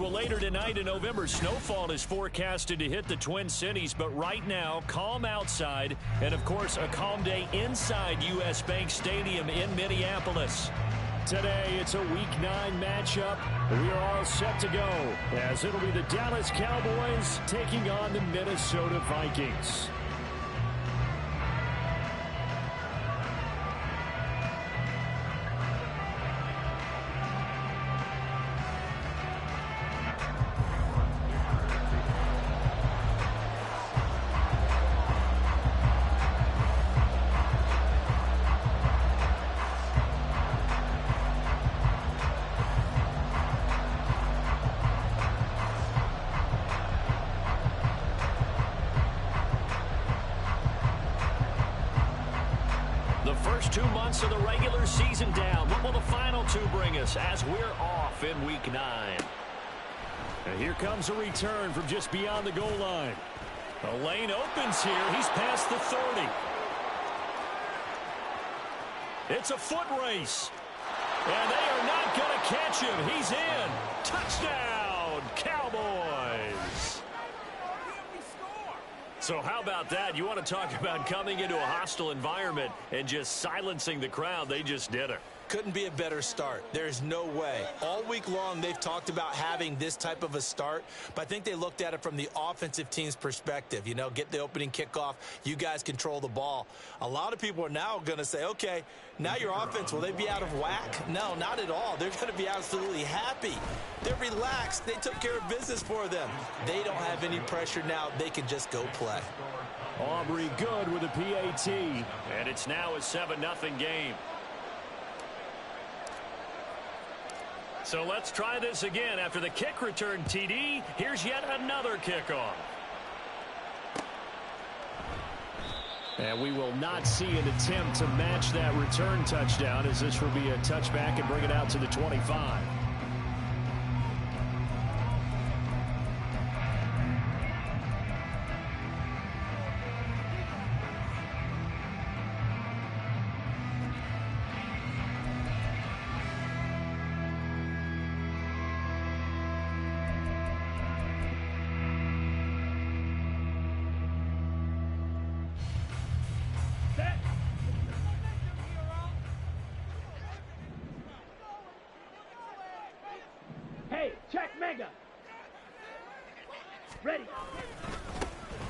Well, later tonight, a November snowfall is forecasted to hit the Twin Cities, but right now, calm outside, and of course, a calm day inside U.S. Bank Stadium in Minneapolis. Today, it's a Week 9 matchup. We are all set to go, as it'll be the Dallas Cowboys taking on the Minnesota Vikings. First 2 months of the regular season down. What will the final 2 bring us as we're off in Week 9? And here comes a return from just beyond the goal line. The lane opens here. He's past the 30. It's a foot race. And they are not going to catch him. He's in. Touchdown, Cowboys. So how about that? You want to talk about coming into a hostile environment and just silencing the crowd. They just did it. Couldn't be a better start. There's no way. All week long, they've talked about having this type of a start, but I think they looked at it from the offensive team's perspective. You know, get the opening kickoff. You guys control the ball. A lot of people are now going to say, okay, now your offense, will they be out of whack? No, not at all. They're going to be absolutely happy. They're relaxed. They took care of business for them. They don't have any pressure now. They can just go play. Aubrey good with a PAT. And it's now a 7-0 game. So let's try this again. After the kick return TD, here's yet another kickoff. And we will not see an attempt to match that return touchdown, as this will be a touchback and bring it out to the 25.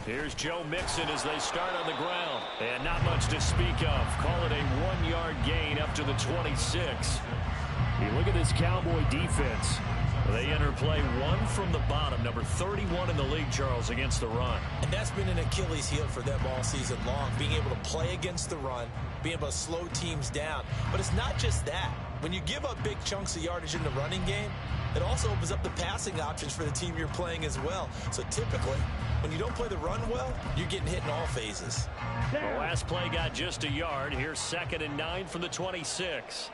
Here's Joe Mixon as they start on the ground. And not much to speak of. Call it a 1-yard gain up to the 26. You look at this Cowboy defense. They enter play 1 from the bottom, number 31 in the league, Charles, against the run. And that's been an Achilles heel for them all season long, being able to play against the run, being able to slow teams down. But it's not just that. When you give up big chunks of yardage in the running game, it also opens up the passing options for the team you're playing as well. So typically, when you don't play the run well, you're getting hit in all phases. The last play got just a yard. Here's 2nd and 9 from the 26.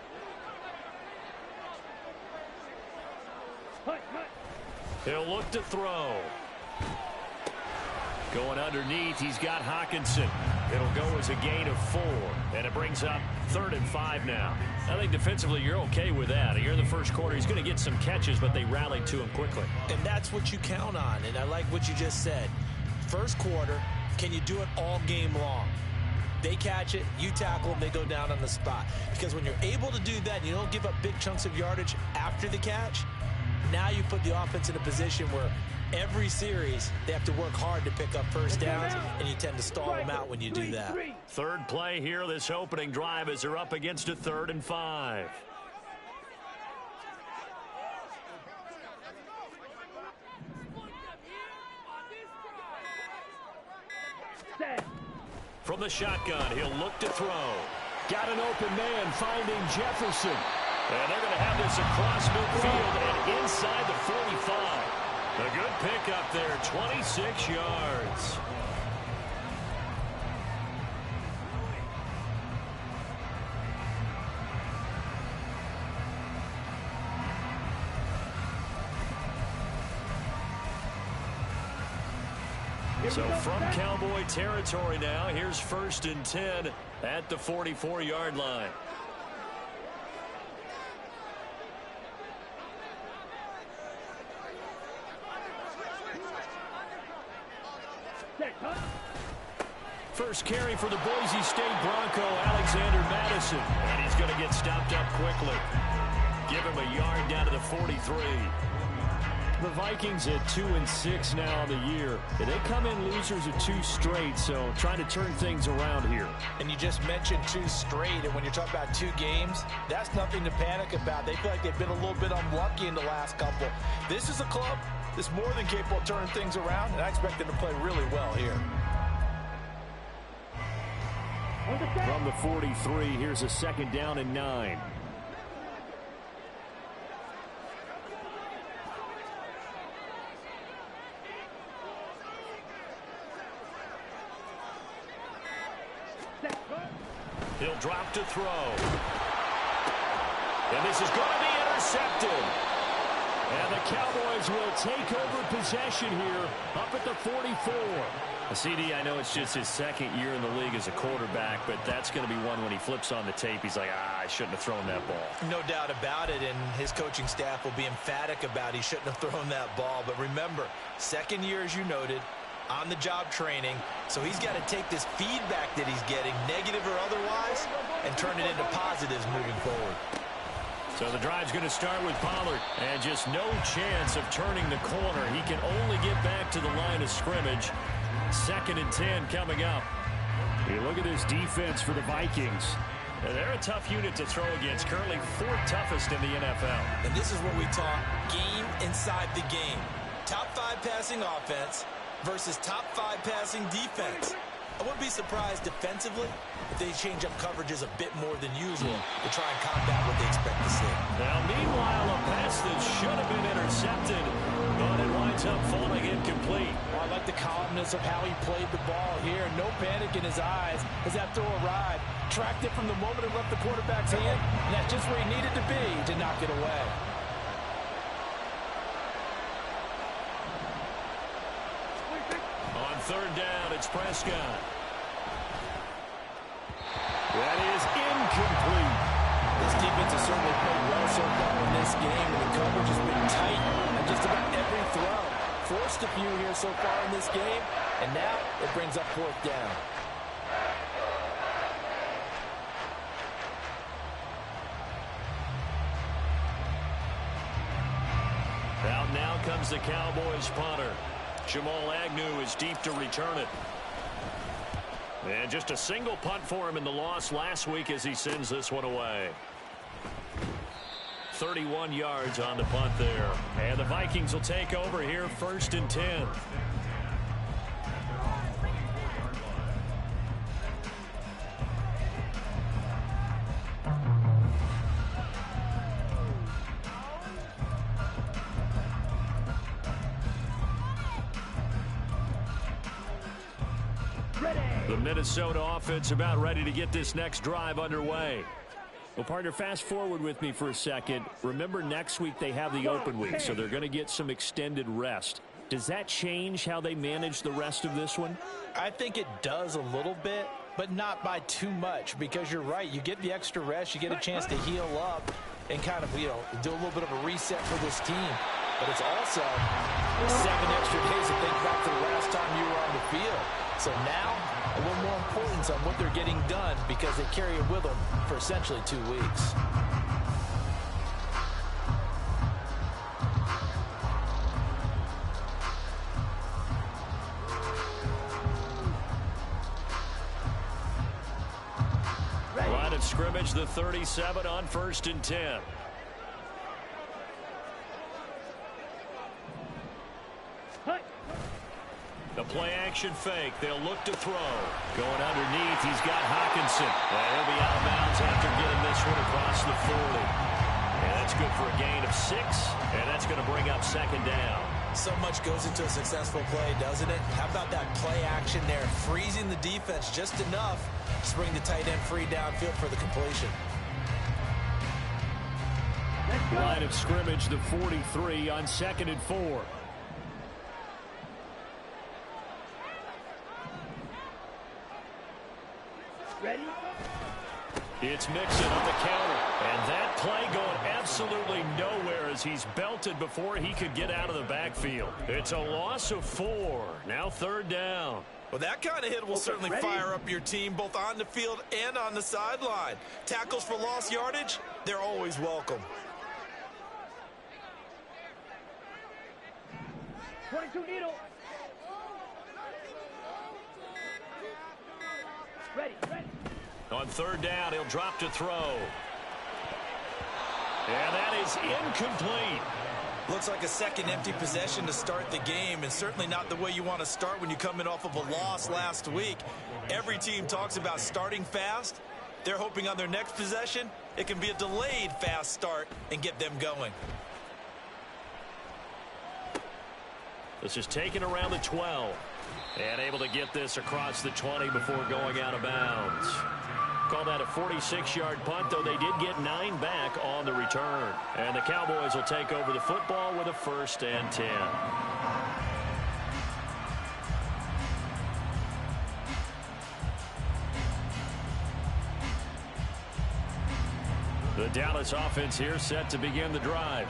He'll look to throw. Going underneath, he's got Hawkinson. It'll go as a gain of 4, and it brings up 3rd and 5 now. I think defensively you're okay with that. Here in the first quarter, he's going to get some catches, but they rallied to him quickly. And that's what you count on, and I like what you just said. First quarter, can you do it all game long? They catch it, you tackle them, they go down on the spot. Because when you're able to do that, you don't give up big chunks of yardage after the catch, now you put the offense in a position where every series they have to work hard to pick up first downs, and you tend to stall them out when you do that. Third play here, this opening drive, as they're up against a 3rd and 5. From the shotgun, he'll look to throw. Got an open man finding Jefferson. And they're going to have this across midfield and inside the 45. A good pickup there, 26 yards. So from Cowboy territory now, here's 1st and 10 at the 44-yard line. First carry for the Boise State Bronco, Alexander Madison. And he's going to get stopped up quickly. Give him a yard down to the 43. The Vikings at 2-6 now on the year. They come in losers of 2 straight, so trying to turn things around here. And you just mentioned 2 straight, and when you're talking about 2 games, that's nothing to panic about. They feel like they've been a little bit unlucky in the last couple. This is a club that's more than capable of turning things around, and I expect them to play really well here. From the 43, here's a 2nd down and 9. He'll drop to throw. And this is going to be intercepted. And the Cowboys will take over possession here up at the 44. CD, I know it's just his 2nd year in the league as a quarterback, but that's going to be one when he flips on the tape, he's like, I shouldn't have thrown that ball. No doubt about it, and his coaching staff will be emphatic about he shouldn't have thrown that ball. But remember, 2nd year, as you noted, on-the-job training, so he's got to take this feedback that he's getting, negative or otherwise, and turn it into positives moving forward. So the drive's going to start with Pollard, and just no chance of turning the corner. He can only get back to the line of scrimmage. 2nd and 10 coming up. You look at this defense for the Vikings. They're a tough unit to throw against, currently 4th toughest in the NFL. And this is what we talk, game inside the game. Top 5 passing offense versus top 5 passing defense. I wouldn't be surprised defensively if they change up coverages a bit more than usual to try and combat what they expect to see. Now, meanwhile, a pass that should have been intercepted, but it winds up falling incomplete. Well, I like the calmness of how he played the ball here. No panic in his eyes as that throw arrived. Tracked it from the moment it left the quarterback's hand, and that's just where he needed to be to knock it away. On 3rd down, it's Prescott. That is incomplete. This defense has certainly played well so far in this game, and the coverage has been tight on just about every throw. Forced a few here so far in this game, and now it brings up 4th down. Out now comes the Cowboys punter. Jamal Agnew is deep to return it. And just a single punt for him in the loss last week as he sends this one away. 31 yards on the punt there. And the Vikings will take over here 1st and 10. The Minnesota offense about ready to get this next drive underway. Well, partner, fast forward with me for a second. Remember, next week they have the open week, so they're going to get some extended rest. Does that change how they manage the rest of this one? I think it does a little bit, but not by too much, because you're right. You get the extra rest. You get a chance to heal up and kind of, do a little bit of a reset for this team. But it's also 7 extra days to think back to the last time you were on the field. So now, a little more importance on what they're getting done because they carry it with them for essentially 2 weeks. Line of scrimmage, the 37 on 1st and 10. The play action fake. They'll look to throw. Going underneath, he's got Hawkinson. And he'll be out of bounds after getting this one across the 40. And that's good for a gain of 6. And that's going to bring up 2nd down. So much goes into a successful play, doesn't it? How about that play action there? Freezing the defense just enough to bring the tight end free downfield for the completion. Line of scrimmage, the 43 on 2nd and 4. It's Mixon on the counter. And that play going absolutely nowhere as he's belted before he could get out of the backfield. It's a loss of 4. Now 3rd down. Well, that kind of hit will certainly fire up your team both on the field and on the sideline. Tackles for lost yardage, they're always welcome. 22 needle. Ready. On 3rd down, he'll drop to throw. And that is incomplete. Looks like a second empty possession to start the game, and certainly not the way you want to start when you're coming off of a loss last week. Every team talks about starting fast. They're hoping on their next possession, it can be a delayed fast start and get them going. This is taken around the 12. And able to get this across the 20 before going out of bounds. Call that a 46-yard punt, though they did get 9 back on the return. And the Cowboys will take over the football with a 1st and 10. The Dallas offense here set to begin the drive.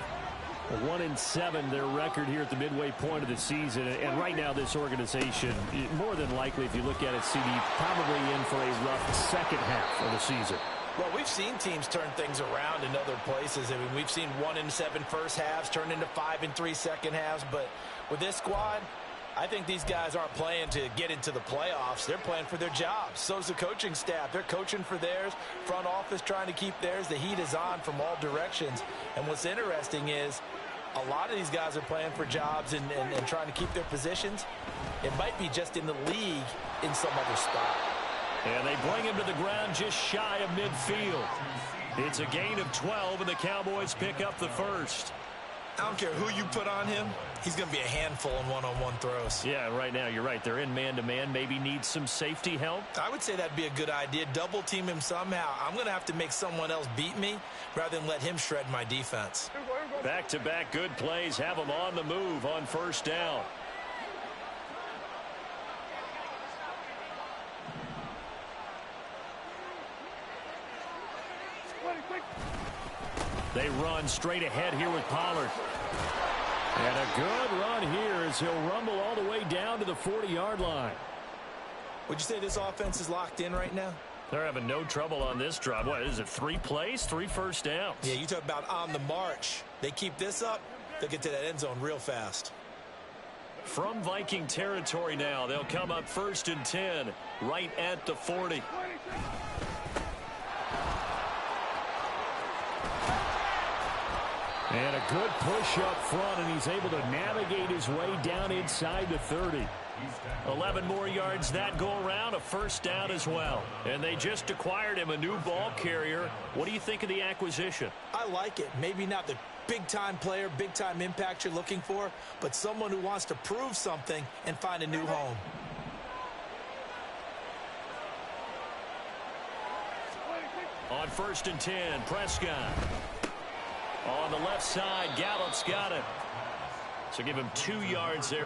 1-7 their record here at the midway point of the season, and right now this organization, more than likely, if you look at it, CD, probably in for a rough second half of the season. Well, we've seen teams turn things around in other places. I mean, we've seen 1-7 first halves turn into 5-3 second halves, but with this squad, I think these guys aren't playing to get into the playoffs. They're playing for their jobs. So's the coaching staff. They're coaching for theirs. Front office trying to keep theirs. The heat is on from all directions. And what's interesting is a lot of these guys are playing for jobs and trying to keep their positions. It might be just in the league in some other spot. And they bring him to the ground just shy of midfield. It's a gain of 12, and the Cowboys pick up the 1st. I don't care who you put on him. He's going to be a handful in one-on-one throws. Yeah, right now, you're right. They're in man-to-man. Maybe need some safety help. I would say that'd be a good idea. Double team him somehow. I'm going to have to make someone else beat me rather than let him shred my defense. Back-to-back good plays have them on the move on 1st down. They run straight ahead here with Pollard. And a good run here as he'll rumble all the way down to the 40-yard line. Would you say this offense is locked in right now? They're having no trouble on this drive. What is it, 3 plays, 3 first downs? Yeah, you talk about on the march. They keep this up, they'll get to that end zone real fast. From Viking territory now, they'll come up 1st and 10, right at the 40. And a good push up front, and he's able to navigate his way down inside the 30. 11 more yards that go around, a 1st down as well. And they just acquired him a new ball carrier. What do you think of the acquisition? I like it. Maybe not the big-time player, big-time impact you're looking for, but someone who wants to prove something and find a new home. On 1st and 10, Prescott. On the left side, Gallup's got it. So give him 2 yards there.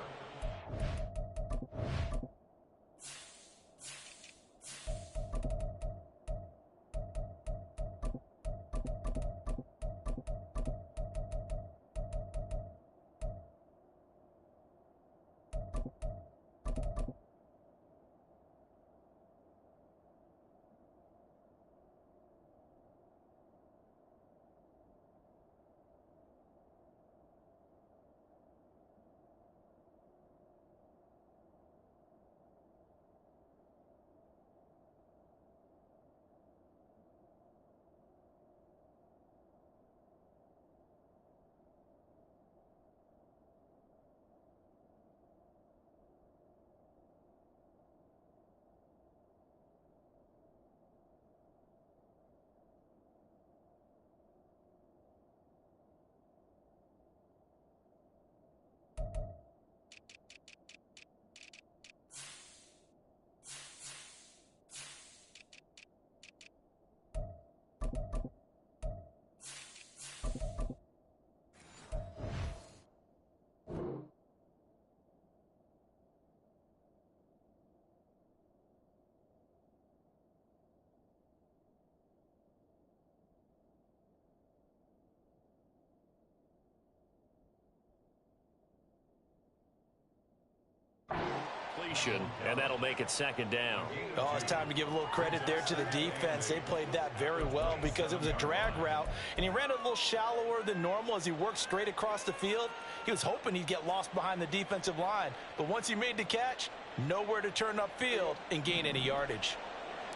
completion, and that'll make it second down. Oh, it's time to give a little credit there to the defense. They played that very well because it was a drag route, and he ran a little shallower than normal as he worked straight across the field. He was hoping he'd get lost behind the defensive line, but once he made the catch, nowhere to turn upfield and gain any yardage.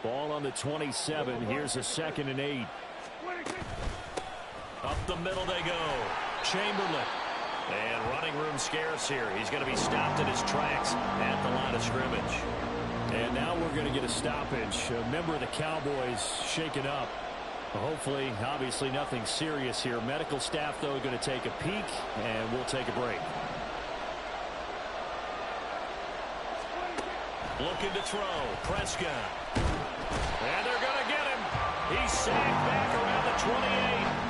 Ball on the 27. Here's a 2nd and 8. Up the middle they go. Chamberlain. And running room scarce here. He's going to be stopped in his tracks at the line of scrimmage. And now we're going to get a stoppage. A member of the Cowboys shaken up. Hopefully, obviously nothing serious here. Medical staff, though, going to take a peek, and we'll take a break. Looking to throw. Prescott. And they're going to get him. He's sacked back around the 28.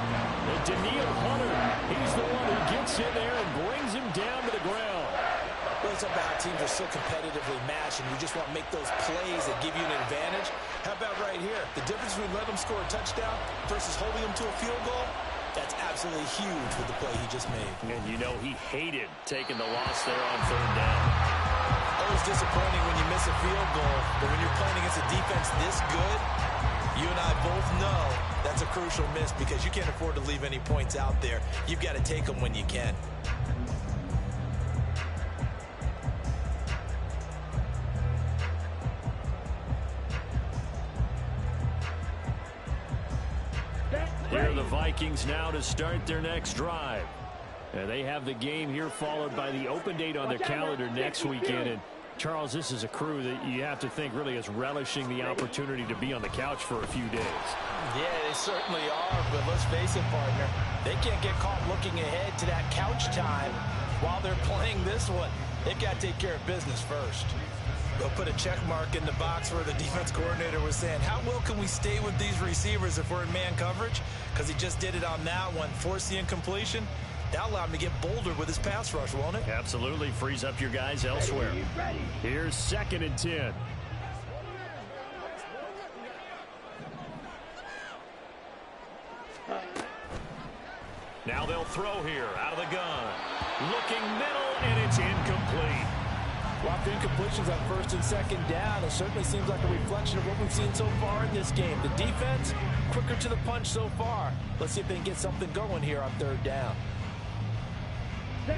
And Daniil Hunter, he's the one who gets in there and brings him down to the ground. Well, it's about how teams are so competitively matched, and you just want to make those plays that give you an advantage. How about right here? The difference between letting them score a touchdown versus holding them to a field goal, that's absolutely huge with the play he just made. And you know he hated taking the loss there on 3rd down. Always disappointing when you miss a field goal, but when you're playing against a defense this good, you and I both know that's a crucial miss because you can't afford to leave any points out there. You've got to take them when you can. Here are the Vikings now to start their next drive. They have the game here followed by the open date on their calendar next weekend. And Charles, this is a crew that you have to think really is relishing the opportunity to be on the couch for a few days. Yeah, they certainly are, but let's face it, partner. They can't get caught looking ahead to that couch time while they're playing this one. They've got to take care of business first. They'll put a check mark in the box where the defense coordinator was saying, how well can we stay with these receivers if we're in man coverage? Because he just did it on that one, forced the incompletion. That allowed him to get bolder with his pass rush, won't it? Absolutely. Frees up your guys elsewhere. Here's 2nd and 10. Now they'll throw here out of the gun. Looking middle, and it's incomplete. Lots of incompletions on 1st and 2nd down. It certainly seems like a reflection of what we've seen so far in this game. The defense, quicker to the punch so far. Let's see if they can get something going here on 3rd down.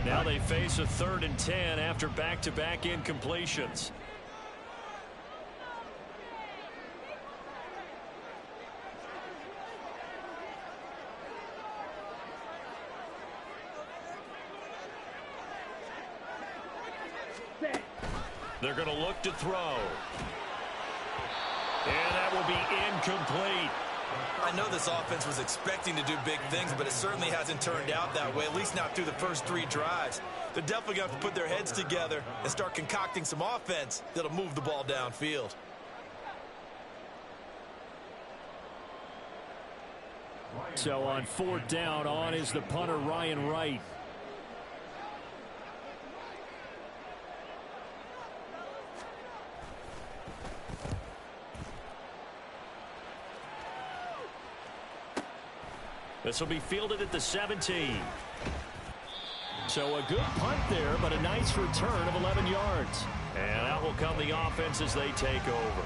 Now they face a 3rd and 10 after back-to-back incompletions. They're going to look to throw. And that will be incomplete. I know this offense was expecting to do big things, but it certainly hasn't turned out that way, at least not through the first 3 drives. They're definitely going to have to put their heads together and start concocting some offense that'll move the ball downfield. So on 4th down, on is the punter, Ryan Wright. This will be fielded at the 17. So a good punt there, but a nice return of 11 yards. And out will come the offense as they take over.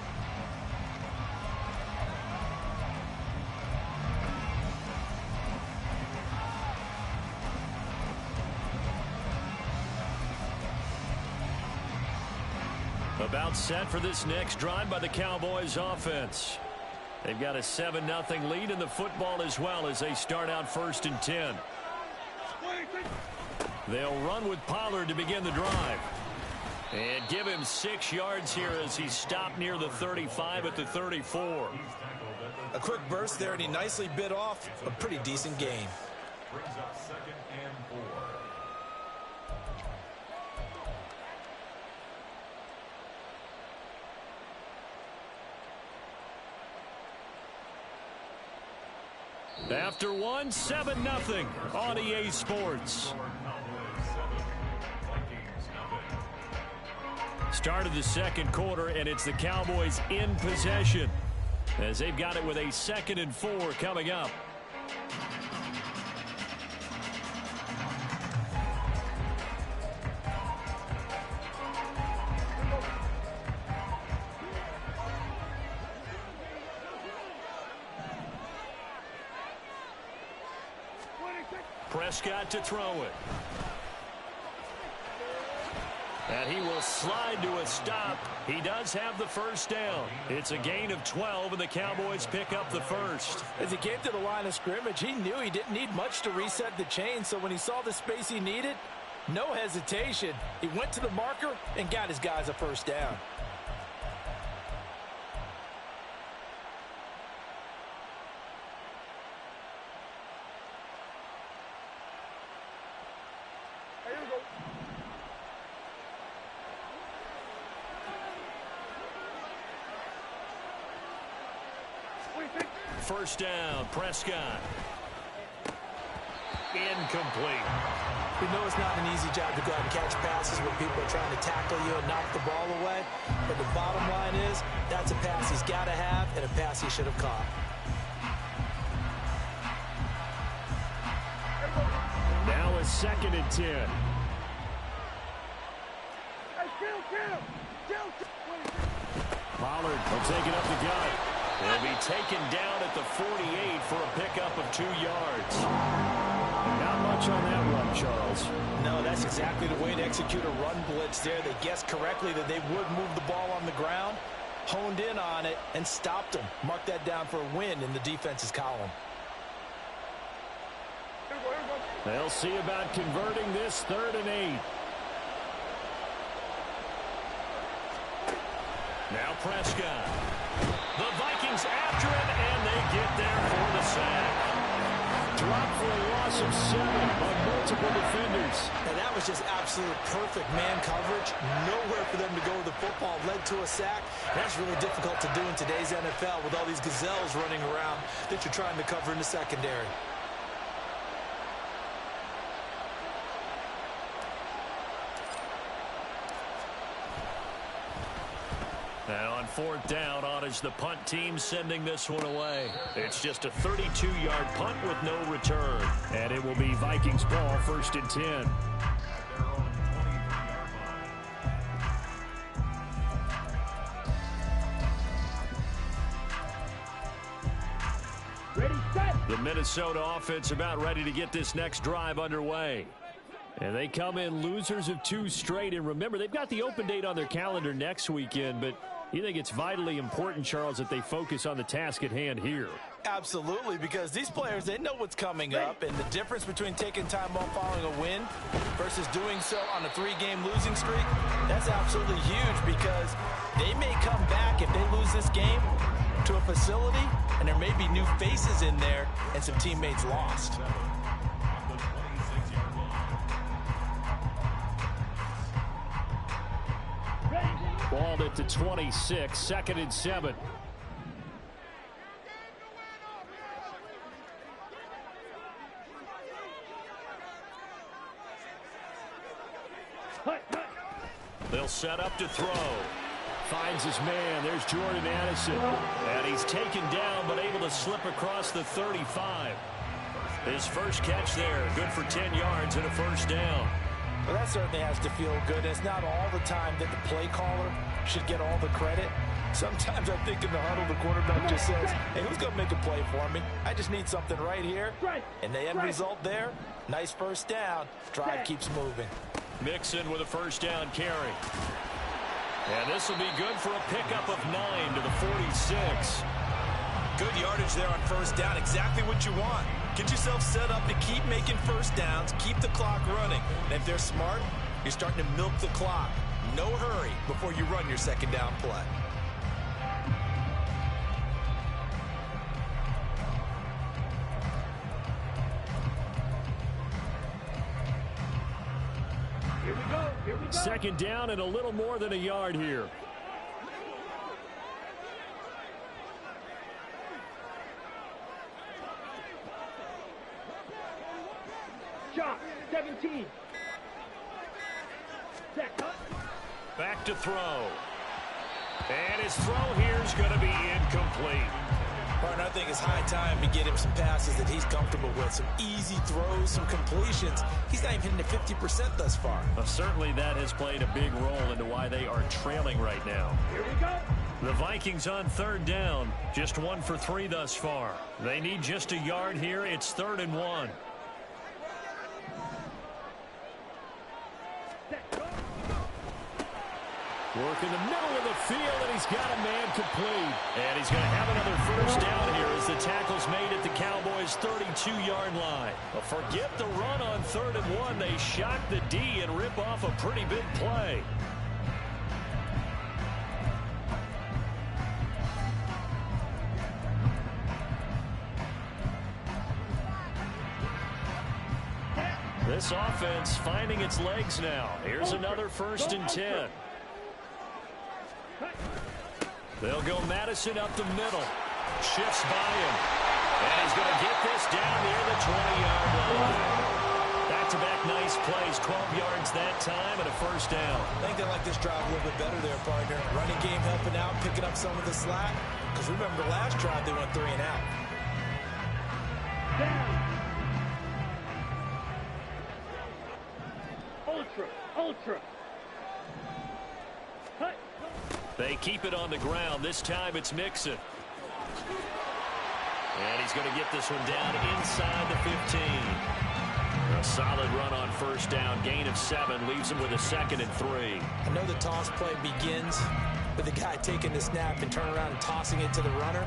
About set for this next drive by the Cowboys offense. They've got a 7-0 lead in the football as well as they start out 1st and 10. They'll run with Pollard to begin the drive. And give him 6 yards here as he's stopped near the 35 at the 34. A quick burst there, and he nicely bit off a pretty decent gain. Brings up 2nd and 4. After one, 7-0 on EA Sports. Start of the 2nd quarter, and it's the Cowboys in possession as they've got it with a 2nd and 4 coming up. Prescott to throw it. And he will slide to a stop. He does have the first down. It's a gain of 12, and the Cowboys pick up the first. As he came to the line of scrimmage, he knew he didn't need much to reset the chain, so when he saw the space he needed, no hesitation. He went to the marker and got his guys a first down. First down, Prescott. Incomplete. We know it's not an easy job to go out and catch passes when people are trying to tackle you and knock the ball away. But the bottom line is, that's a pass he's got to have and a pass he should have caught. Now a 2nd and 10. Pollard will take it up the gut. He'll be taken down at the 48 for a pickup of 2 yards. Not much on that run, Charles. No, that's exactly the way to execute a run blitz there. They guessed correctly that they would move the ball on the ground, honed in on it, and stopped them. Mark that down for a win in the defense's column. They'll see about converting this 3rd and 8. Now Prescott. The Vikings after him, and they get there for the sack. Dropped for a loss of 7 by multiple defenders. And that was just absolute perfect man coverage. Nowhere for them to go with the football. Led to a sack. And that's really difficult to do in today's NFL with all these gazelles running around that you're trying to cover in the secondary. And on 4th down, on is the punt team sending this one away. It's just a 32-yard punt with no return. And it will be Vikings ball, 1st and 10. Ready, set. The Minnesota offense about ready to get this next drive underway. And they come in losers of 2 straight. And remember, they've got the open date on their calendar next weekend, but you think it's vitally important, Charles, that they focus on the task at hand here? Absolutely, because these players, they know what's coming up, and the difference between taking time off following a win versus doing so on a 3-game losing streak, that's absolutely huge because they may come back if they lose this game to a facility, and there may be new faces in there and some teammates lost. Balled it to 26, 2nd and 7. They'll set up to throw. Finds his man. There's Jordan Addison. And he's taken down but able to slip across the 35. His first catch there. Good for 10 yards and a first down. Well, that certainly has to feel good. It's not all the time that the play caller should get all the credit. Sometimes I think in the huddle, the quarterback just says, hey, who's going to make a play for me? I just need something right here. And the end result there, nice first down. Drive keeps moving. Mixon with a first down carry. And this will be good for a pickup of 9 to the 46. Good yardage there on first down. Exactly what you want. Get yourself set up to keep making first downs, keep the clock running. And if they're smart, you're starting to milk the clock. No hurry before you run your 2nd down play. Here we go. Here we go. 2nd down and a little more than a yard here. Shot. 17. Set. Back to throw. And his throw here is going to be incomplete. Partner, I think it's high time to get him some passes that he's comfortable with. Some easy throws, some completions. He's not even hitting the 50% thus far. Well, certainly that has played a big role into why they are trailing right now. Here we go. The Vikings on 3rd down. Just 1 for 3 thus far. They need just a yard here. It's 3rd and 1. Working the middle of the field, and he's got a man complete. And he's going to have another first down here as the tackle's made at the Cowboys' 32-yard line. But forget the run on 3rd and 1. They shock the D and rip off a pretty big play. This offense finding its legs now. Here's another 1st and 10. They'll go Madison up the middle. Shifts by him. And he's going to get this down near the 20-yard line. Back-to-back nice plays. 12 yards that time and a first down. I think they like this drive a little bit better there, partner. Running game helping out, picking up some of the slack. Because remember, last drive they went 3 and out. Ultra. Cut. They keep it on the ground. This time it's Mixon. And he's going to get this one down inside the 15. A solid run on first down. Gain of 7 leaves him with a 2nd and 3. I know the toss play begins with the guy taking the snap and turning around and tossing it to the runner.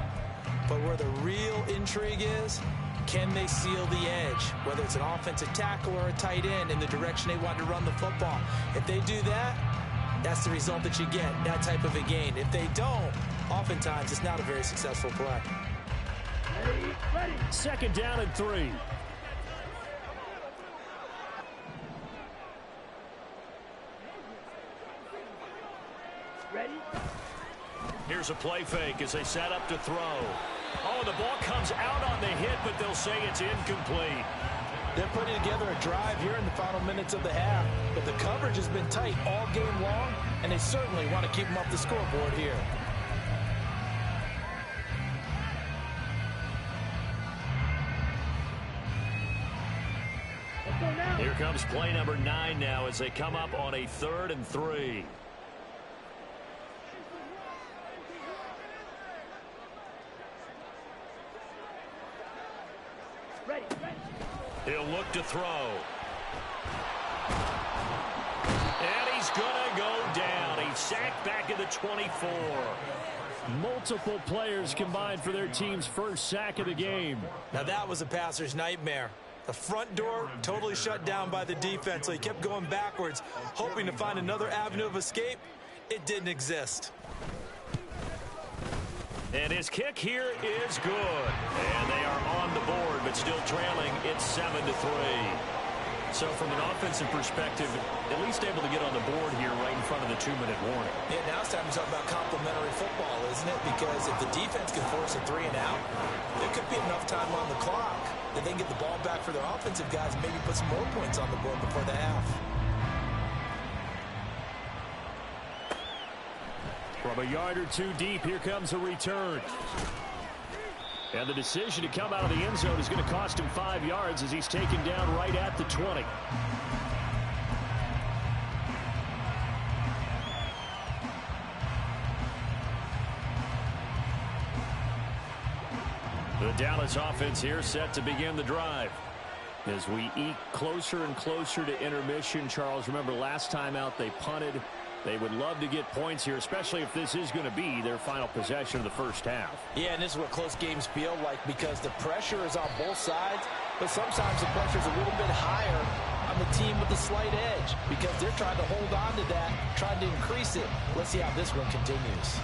But where the real intrigue is, can they seal the edge, whether it's an offensive tackle or a tight end in the direction they want to run the football? If they do that, that's the result that you get, that type of a gain. If they don't, oftentimes it's not a very successful play. Ready. 2nd down and 3. Ready. Here's a play fake as they set up to throw. Oh, the ball comes out on the hit, but they'll say it's incomplete. They're putting together a drive here in the final minutes of the half, but the coverage has been tight all game long, and they certainly want to keep them off the scoreboard here. Let's go now. Here comes play number 9 now as they come up on a 3rd and 3. Ready. He'll look to throw. And he's going to go down. He's sacked back at the 24. Multiple players combined for their team's first sack of the game. Now that was a passer's nightmare. The front door totally shut down by the defense, so he kept going backwards, hoping to find another avenue of escape. It didn't exist. And his kick here is good. And they are on the board, but still trailing. It's 7-3. So from an offensive perspective, at least able to get on the board here right in front of the 2-minute warning. Yeah, now it's time to talk about complementary football, isn't it? Because if the defense can force a 3 and out, there could be enough time on the clock that they can get the ball back for their offensive guys and maybe put some more points on the board before the half. From a yard or 2 deep, here comes a return. And the decision to come out of the end zone is going to cost him 5 yards as he's taken down right at the 20. The Dallas offense here set to begin the drive. As we eke closer and closer to intermission, Charles, remember last time out they punted. They would love to get points here, especially if this is going to be their final possession of the first half. Yeah, and this is what close games feel like because the pressure is on both sides, but sometimes the pressure is a little bit higher on the team with the slight edge because they're trying to hold on to that, trying to increase it. Let's see how this one continues.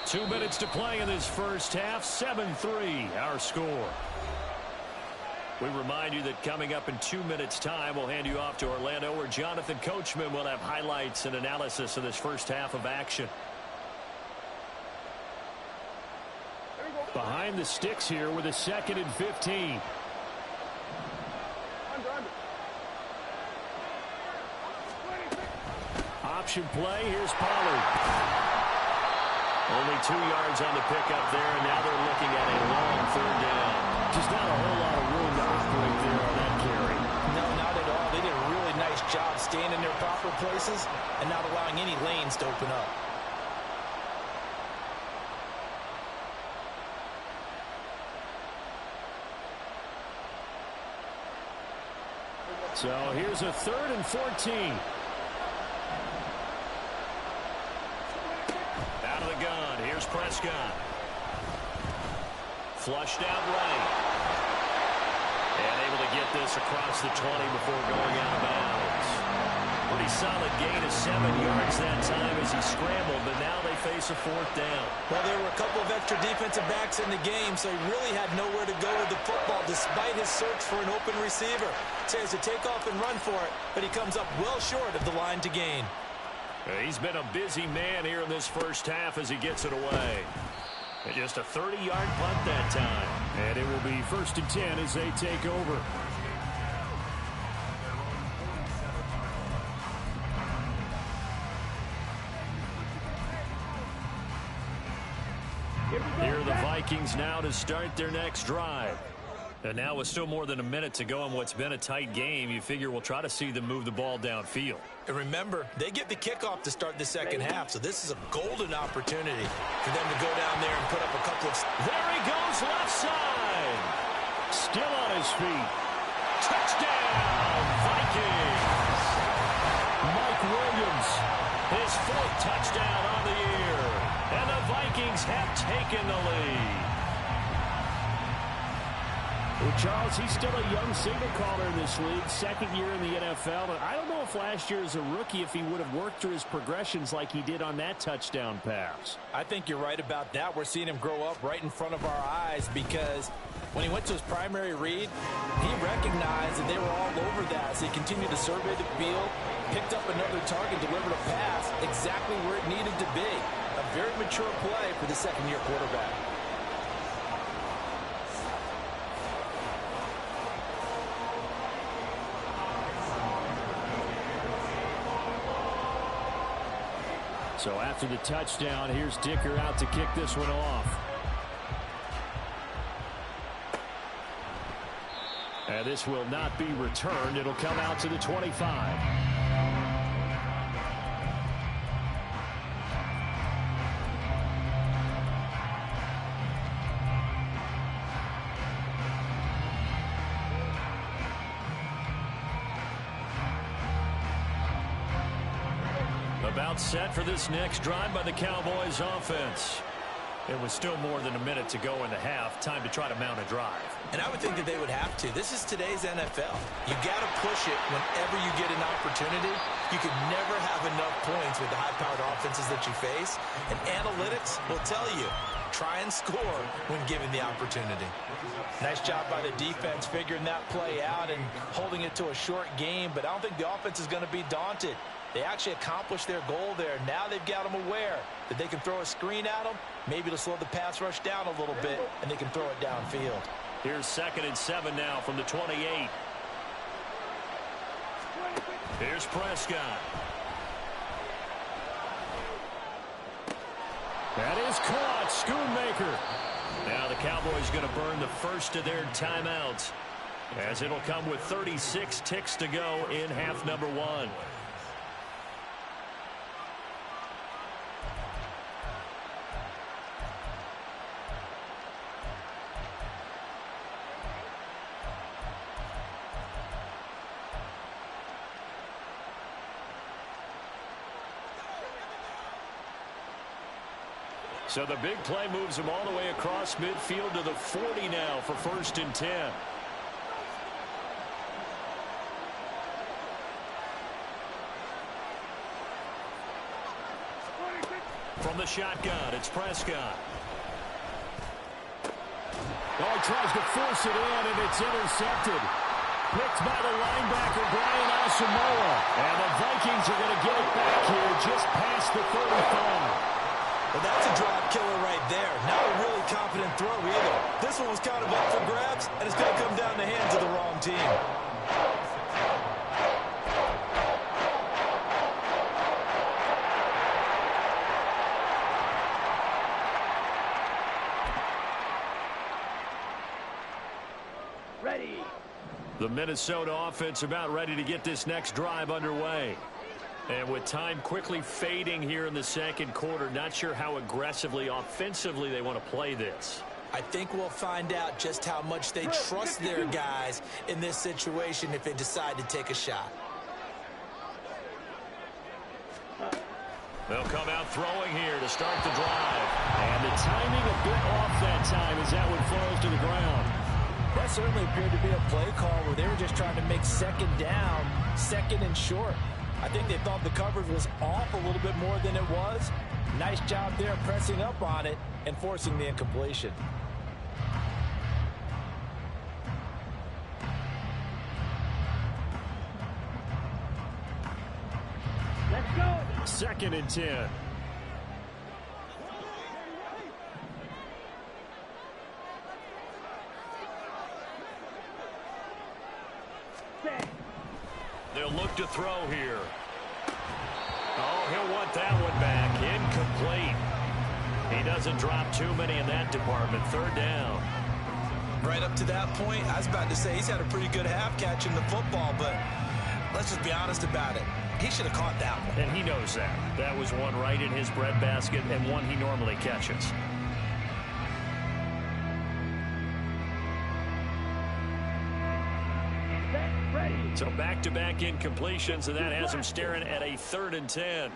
Two minutes to play in this first half. 7-3, our score. We remind you that coming up in 2 minutes' time, we'll hand you off to Orlando, where Jonathan Coachman will have highlights and analysis of this first half of action. Behind the sticks here with a 2nd and 15. Option play. Here's Pollard. Only 2 yards on the pickup there, and now they're looking at a long third down. Just not a whole lot of room to operate there on that carry. No, not at all. They did a really nice job staying in their proper places and not allowing any lanes to open up. So here's a 3rd and 14. Out of the gun, here's Prescott. Flushed out right. And able to get this across the 20 before going out of bounds. Pretty solid gain of 7 yards that time as he scrambled, but now they face a 4th down. Well, there were a couple of extra defensive backs in the game, so he really had nowhere to go with the football despite his search for an open receiver. So he has to take off and run for it, but he comes up well short of the line to gain. He's been a busy man here in this first half as he gets it away. And just a 30-yard punt that time. And it will be 1st and 10 as they take over. Here are the Vikings now to start their next drive. And now with still more than a minute to go in what's been a tight game, you figure we'll try to see them move the ball downfield. And remember, they get the kickoff to start the second half, so this is a golden opportunity for them to go down there and put up a couple of... There he goes, left side. Still on his feet. Touchdown, Vikings. Mike Williams. His 4th touchdown on the year. And the Vikings have taken the lead. Well, Charles, he's still a young signal caller in this league, 2nd year in the NFL. But I don't know if last year as a rookie, if he would have worked through his progressions like he did on that touchdown pass. I think you're right about that. We're seeing him grow up right in front of our eyes because when he went to his primary read, he recognized that they were all over that. So he continued to survey the field, picked up another target, delivered a pass exactly where it needed to be. A very mature play for the 2nd-year quarterback. So after the touchdown, here's Dicker out to kick this one off. And this will not be returned. It'll come out to the 25. About set for this next drive by the Cowboys offense. It was still more than a minute to go in the half. Time to try to mount a drive. And I would think that they would have to. This is today's NFL. You got to push it whenever you get an opportunity. You could never have enough points with the high-powered offenses that you face. And analytics will tell you, try and score when given the opportunity. Nice job by the defense figuring that play out and holding it to a short game. But I don't think the offense is going to be daunted. They actually accomplished their goal there. Now they've got them aware that they can throw a screen at them, maybe to slow the pass rush down a little bit, and they can throw it downfield. Here's 2nd and 7 now from the 28. Here's Prescott. That is caught. Schoonmaker. Now the Cowboys going to burn the first of their timeouts, as it'll come with 36 ticks to go in half number 1. So the big play moves him all the way across midfield to the 40 now for 1st and 10. From the shotgun, it's Prescott. Oh, he tries to force it in, and it's intercepted. Picked by the linebacker, Brian Asamoah. And the Vikings are going to get it back here just past the 35. Well, that's a drop killer right there. Not a really confident throw either. This one was kind of up for grabs, and it's going to come down the hands of the wrong team. ready. The Minnesota offense about ready to get this next drive underway. And with time quickly fading here in the second quarter, not sure how aggressively, offensively they want to play this. I think we'll find out just how much they trust their guys in this situation if they decide to take a shot. They'll come out throwing here to start the drive. And the timing a bit off that time as that one falls to the ground. That certainly appeared to be a play call where they were just trying to make second down, second and short. I think they thought the coverage was off a little bit more than it was. Nice job there pressing up on it and forcing the incompletion. Let's go. 2nd and 10. They'll look to throw here. Oh, he'll want that one back. Incomplete. He doesn't drop too many in that department. 3rd down. Right up to that point, I was about to say he's had a pretty good half catching the football, but let's just be honest about it. He should have caught that one. And he knows that. That was one right in his breadbasket and one he normally catches. So back-to-back incompletions, and that has him staring at a 3rd and 10.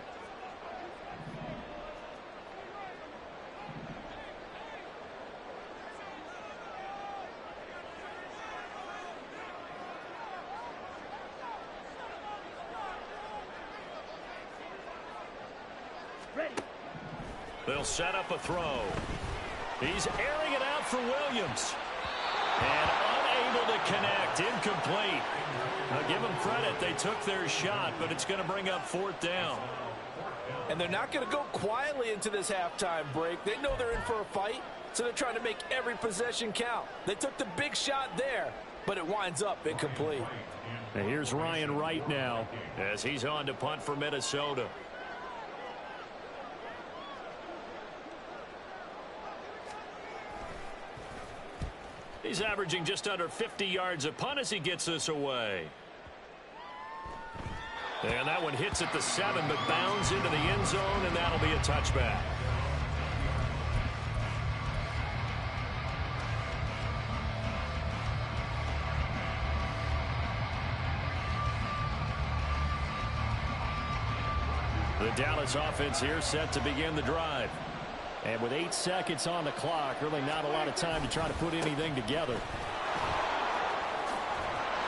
Ready. They'll set up a throw. He's airing it out for Williams. And unable to connect. Incomplete. Now give them credit. They took their shot, but it's going to bring up 4th down. And they're not going to go quietly into this halftime break. They know they're in for a fight, so they're trying to make every possession count. They took the big shot there, but it winds up incomplete. And here's Ryan Wright now as he's on to punt for Minnesota. He's averaging just under 50 yards a punt as he gets this away. And that one hits at the 7, but bounds into the end zone, and that'll be a touchback. The Dallas offense here set to begin the drive. And with 8 seconds on the clock, really not a lot of time to try to put anything together.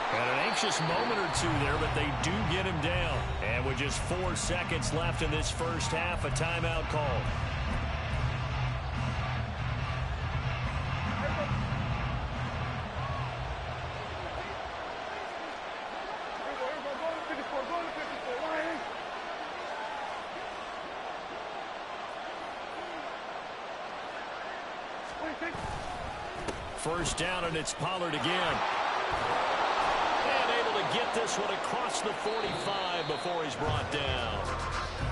And an anxious moment or two there, but they do get him down. And with just 4 seconds left in this first half, a timeout call. First down, and it's Pollard again. And able to get this one across the 45 before he's brought down.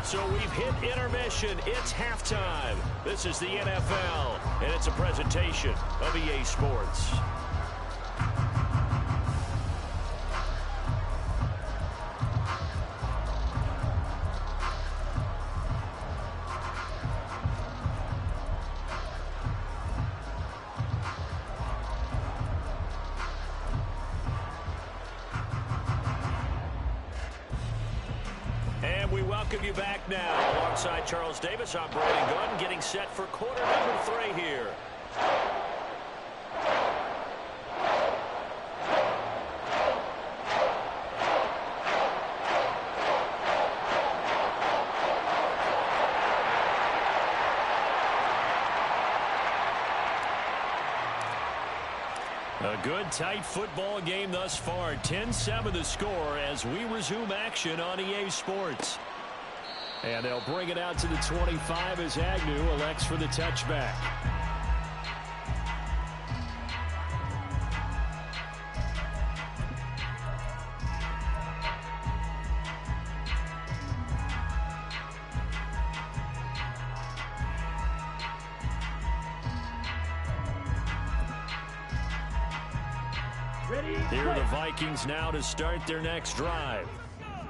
So we've hit intermission. It's halftime. This is the NFL, and it's a presentation of EA Sports. You back now alongside Charles Davis. I'm Brandon Gordon getting set for quarter number 3 here. A good tight football game thus far. 10-7 the score as we resume action on EA Sports. And they'll bring it out to the 25 as Agnew elects for the touchback. Here are the Vikings now to start their next drive.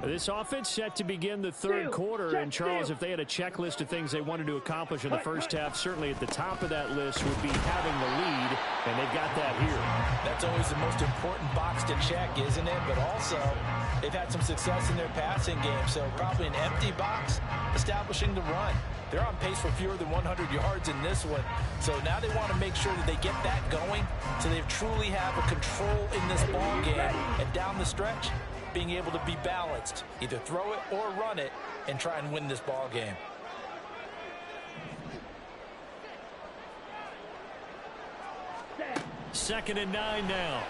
This offense set to begin the third quarter, and Charles, if they had a checklist of things they wanted to accomplish in the first half, certainly at the top of that list would be having the lead, and they've got that here. That's always the most important box to check, isn't it? But also, they've had some success in their passing game, so probably an empty box establishing the run. They're on pace for fewer than 100 yards in this one, so now they want to make sure that they get that going so they truly have a control in this ball game, and down the stretch, being able to be balanced, either throw it or run it, and try and win this ball game. Second and 9 now.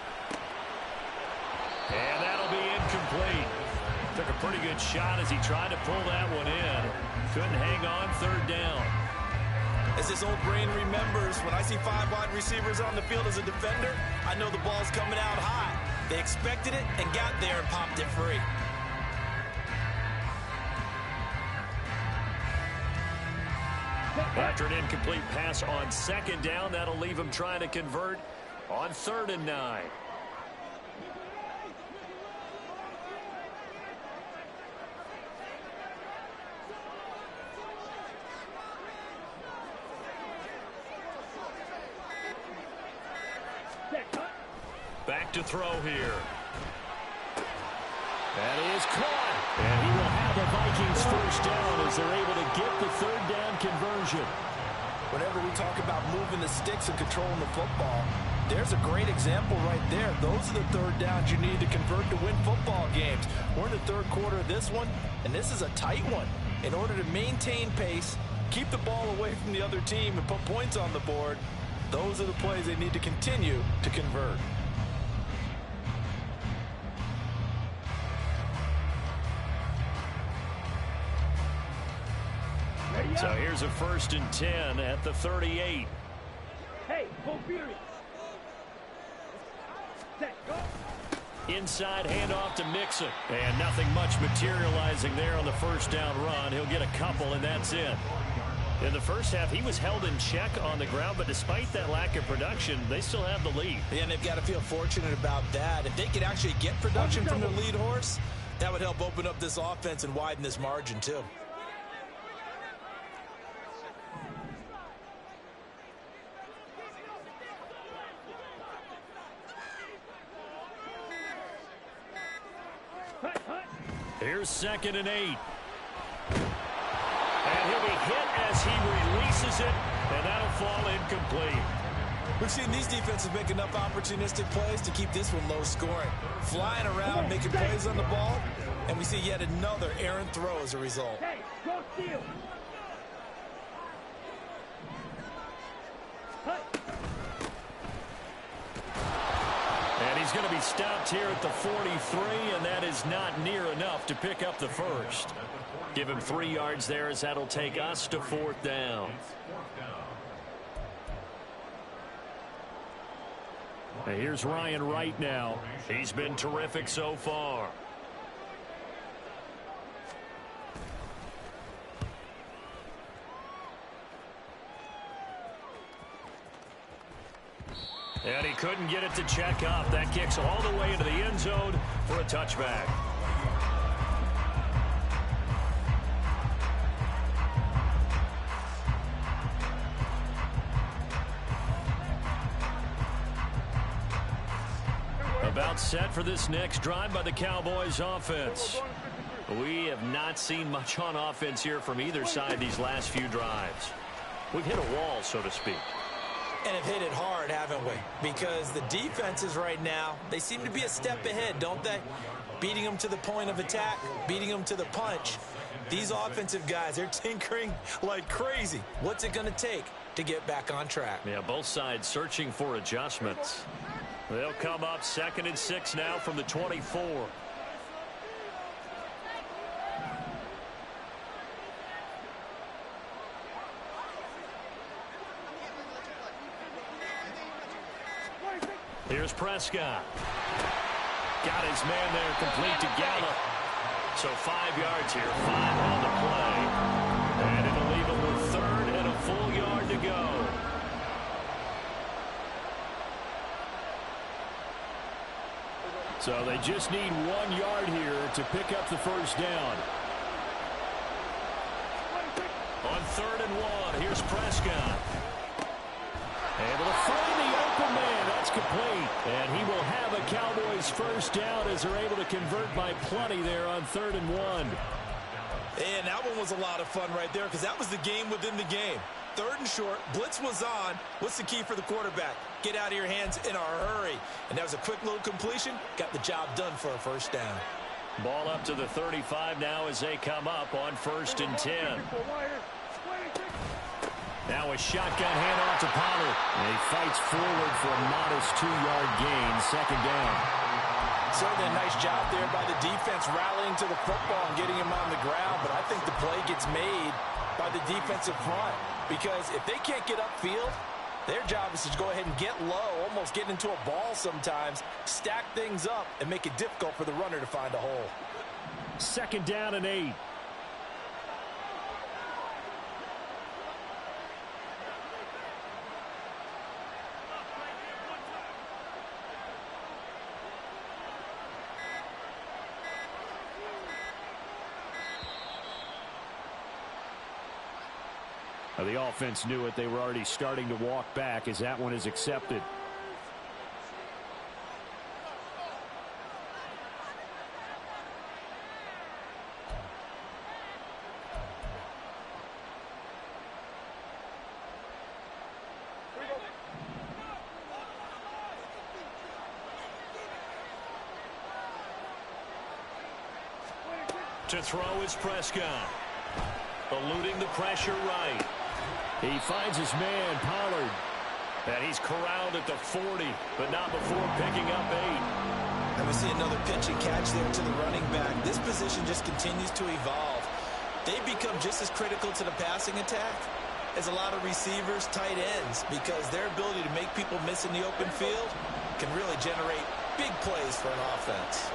And that'll be incomplete. Took a pretty good shot as he tried to pull that one in. Couldn't hang on, third down. As this old brain remembers, when I see 5 wide receivers on the field as a defender, I know the ball's coming out high. They expected it and got there and popped it free. After an incomplete pass on second down, that'll leave him trying to convert on 3rd and 9. Back to throw here. That is caught. And he will have the Vikings first down as they're able to get the third down conversion. Whenever we talk about moving the sticks and controlling the football, there's a great example right there. Those are the third downs you need to convert to win football games. We're in the third quarter of this one, and this is a tight one. In order to maintain pace, keep the ball away from the other team, and put points on the board, those are the plays they need to continue to convert. So here's a 1st and 10 at the 38. Hey, go Fury. Set, go. Inside handoff to Mixon. And nothing much materializing there on the first down run. He'll get a couple, and that's it. In the first half, he was held in check on the ground, but despite that lack of production, they still have the lead. Yeah, and they've got to feel fortunate about that. If they could actually get production from their lead horse, that would help open up this offense and widen this margin, too. Here's 2nd and 8. And he'll be hit as he releases it, and that'll fall incomplete. We've seen these defenses make enough opportunistic plays to keep this one low scoring. Flying around, making plays on the ball, and we see yet another errant throw as a result. Hey, go steal. And he's going to be stopped here at the 43, and that is not near enough to pick up the first. Give him 3 yards there as that'll take us to 4th down. Now here's Ryan Wright now. He's been terrific so far. And he couldn't get it to check up. That kicks all the way into the end zone for a touchback. About set for this next drive by the Cowboys offense. We have not seen much on offense here from either side these last few drives. We've hit a wall, so to speak. And have hit it hard, haven't we? Because the defenses right now, they seem to be a step ahead, don't they? Beating them to the point of attack, beating them to the punch. These offensive guys, they're tinkering like crazy. What's it going to take to get back on track? Yeah, both sides searching for adjustments. They'll come up 2nd and 6 now from the 24. Here's Prescott. Got his man there complete to Gallup. So 5 yards here, 5 on the play. And it'll leave him with 3rd and a full yard to go. So they just need 1 yard here to pick up the first down. On 3rd and 1, here's Prescott. Able to find the open man. That's complete. And he will have a Cowboys first down as they're able to convert by plenty there on 3rd and 1. And that one was a lot of fun right there because that was the game within the game. 3rd and short, blitz was on. What's the key for the quarterback? Get out of your hands in a hurry. And that was a quick little completion. Got the job done for a first down. Ball up to the 35 now as they come up on 1st and 10. Now a shotgun handoff to Pollard. And he fights forward for a modest 2-yard gain, 2nd down. Certainly a nice job there by the defense rallying to the football and getting him on the ground. But I think the play gets made by the defensive front. Because if they can't get upfield, their job is to go ahead and get low, almost get into a ball sometimes, stack things up, and make it difficult for the runner to find a hole. 2nd down and 8. The offense knew it. They were already starting to walk back as that one is accepted. To throw is Prescott. Eluding the pressure right. He finds his man, Pollard. And he's corralled at the 40, but not before picking up 8. And we see another pitch and catch there to the running back. This position just continues to evolve. They become just as critical to the passing attack as a lot of receivers, tight ends, because their ability to make people miss in the open field can really generate big plays for an offense.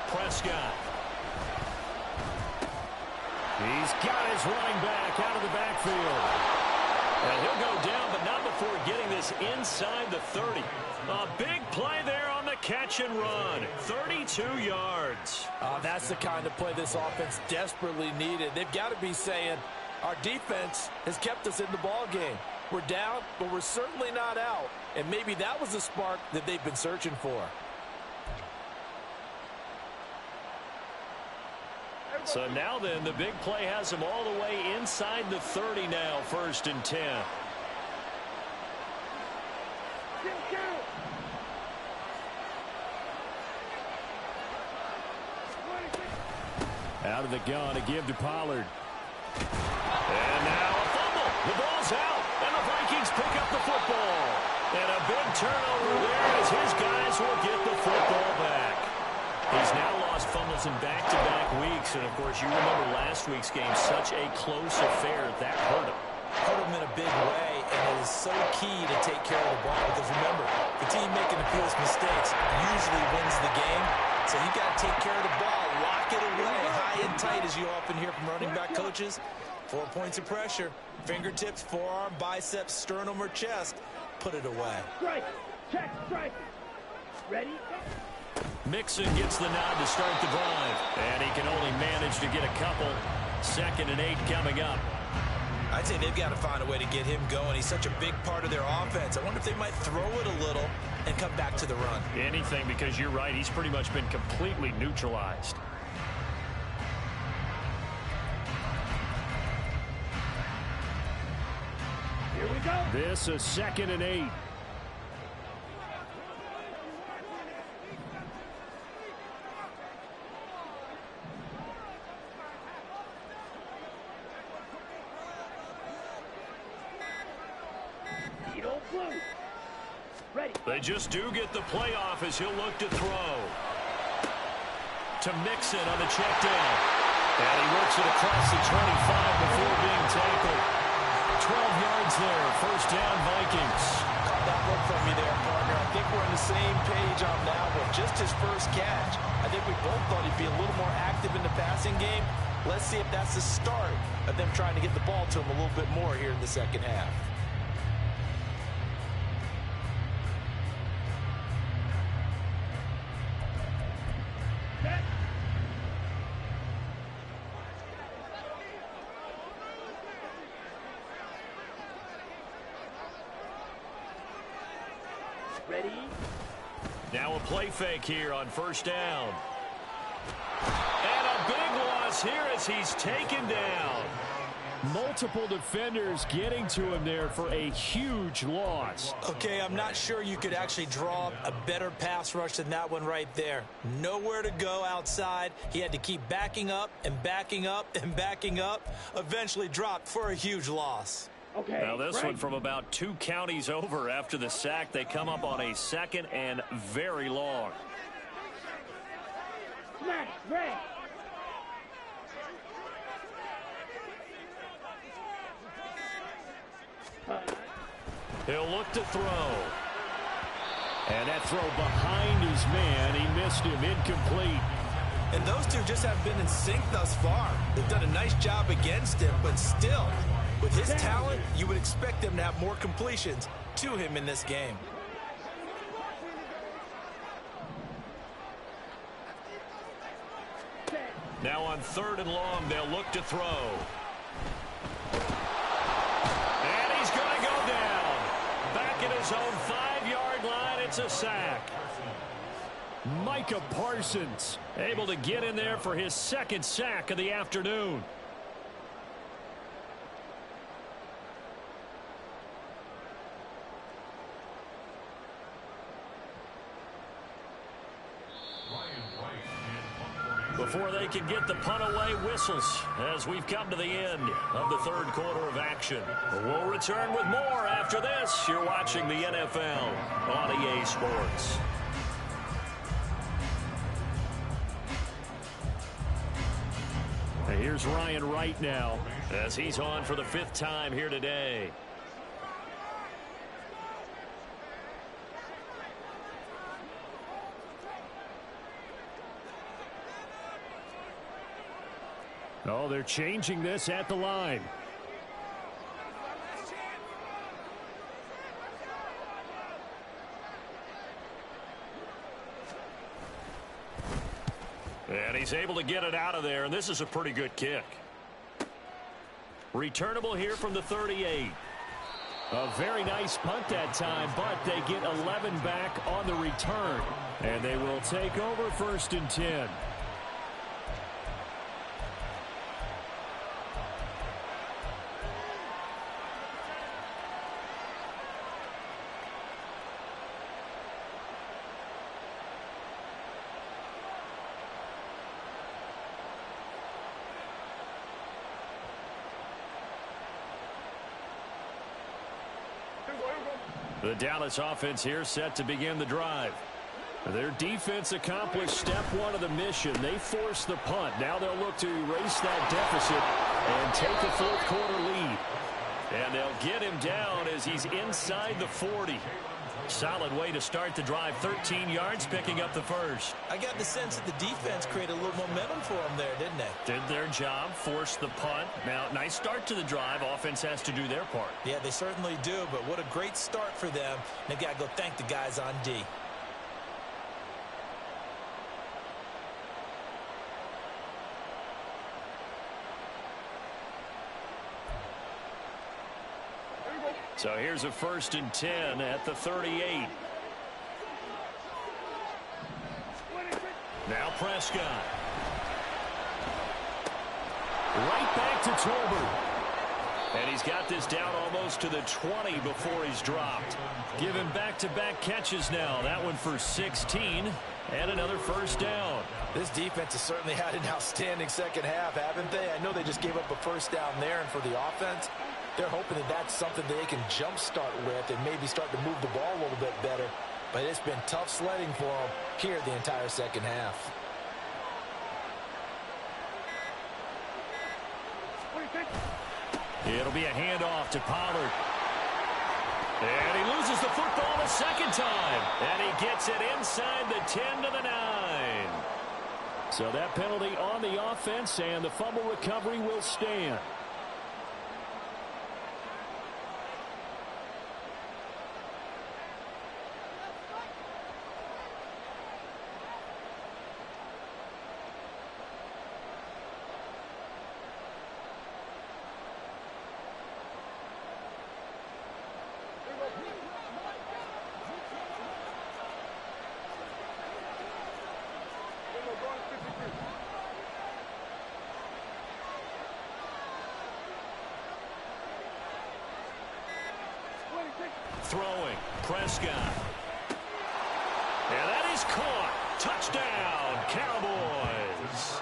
Prescott. He's got his running back out of the backfield. And he'll go down, but not before getting this inside the 30. A big play there on the catch and run. 32 yards. That's the kind of play this offense desperately needed. They've got to be saying, our defense has kept us in the ball game. We're down, but we're certainly not out. And maybe that was the spark that they've been searching for. So now then, the big play has him all the way inside the 30 now, 1st and 10. Out of the gun to give to Pollard. And now a fumble. The ball's out, and the Vikings pick up the football. And a big turnover there as his guys will get the football back. He's now lost fumbles in back-to-back weeks, and of course you remember last week's game, such a close affair. That hurt him. Hurt him in a big way, and it is so key to take care of the ball because remember, the team making the fewest mistakes usually wins the game. So you got to take care of the ball, lock it away, high and tight, as you often hear from running back coaches. 4 points of pressure, fingertips, forearm, biceps, sternum, or chest. Put it away. Strike. Check. Strike. Ready? Mixon gets the nod to start the drive, and he can only manage to get a couple. 2nd and 8 coming up. I'd say they've got to find a way to get him going. He's such a big part of their offense. I wonder if they might throw it a little and come back to the run. Anything, because you're right, he's pretty much been completely neutralized. Here we go. This is 2nd and 8. Ready. They just do get the playoff as he'll look to throw. To Mixon on the check down. And he works it across the 25 before being tackled. 12 yards there. 1st down, Vikings. Caught that look from me there, partner. I think we're on the same page on that one. Just his first catch. I think we both thought he'd be a little more active in the passing game. Let's see if that's the start of them trying to get the ball to him a little bit more here in the second half. Ready? Now a play fake here on first down. And a big loss here as he's taken down. Multiple defenders getting to him there for a huge loss. Okay, I'm not sure you could actually draw up a better pass rush than that one right there. Nowhere to go outside. He had to keep backing up and backing up and backing up. Eventually dropped for a huge loss. Okay. Now this right. one from about 2 counties over after the sack. They come up on a second and very long. Smash, right. He'll look to throw. And that throw behind his man, he missed him, incomplete. And those two just haven't been in sync thus far. They've done a nice job against him, but still, with his talent, you would expect them to have more completions to him in this game. Now on 3rd and long, they'll look to throw. And he's going to go down. Back at his own 5-yard line, it's a sack. Micah Parsons Able to get in there for his 2nd sack of the afternoon. Before they can get the punt away, whistles as we've come to the end of the 3rd quarter of action. We'll return with more after this. You're watching the NFL on EA Sports. Here's Ryan Wright now as he's on for the 5th time here today. Oh, they're changing this at the line. And he's able to get it out of there, and this is a pretty good kick. Returnable here from the 38. A very nice punt that time, but they get 11 back on the return. And they will take over 1st and 10. The Dallas offense here set to begin the drive. Their defense accomplished step 1 of the mission. They forced the punt. Now they'll look to erase that deficit and take a 4th quarter lead. And they'll get him down as he's inside the 40. Solid way to start the drive. 13 yards, picking up the first. I got the sense that the defense created a little momentum for them there, didn't they? Did their job, forced the punt. Now, nice start to the drive. Offense has to do their part. Yeah, they certainly do, but what a great start for them. They've got to go thank the guys on D. So here's a 1st and 10 at the 38. Now Prescott. Right back to Tolbert. And he's got this down almost to the 20 before he's dropped. Given back-to-back catches now. That one for 16 and another 1st down. This defense has certainly had an outstanding 2nd half, haven't they? I know they just gave up a 1st down there, and for the offense, they're hoping that that's something they can jumpstart with and maybe start to move the ball a little bit better. But it's been tough sledding for them here the entire 2nd half. It'll be a handoff to Pollard. And he loses the football a 2nd time. And he gets it inside the 10 to the 9. So that penalty on the offense, and the fumble recovery will stand. throwing. Prescott. And that is caught. Touchdown, Cowboys.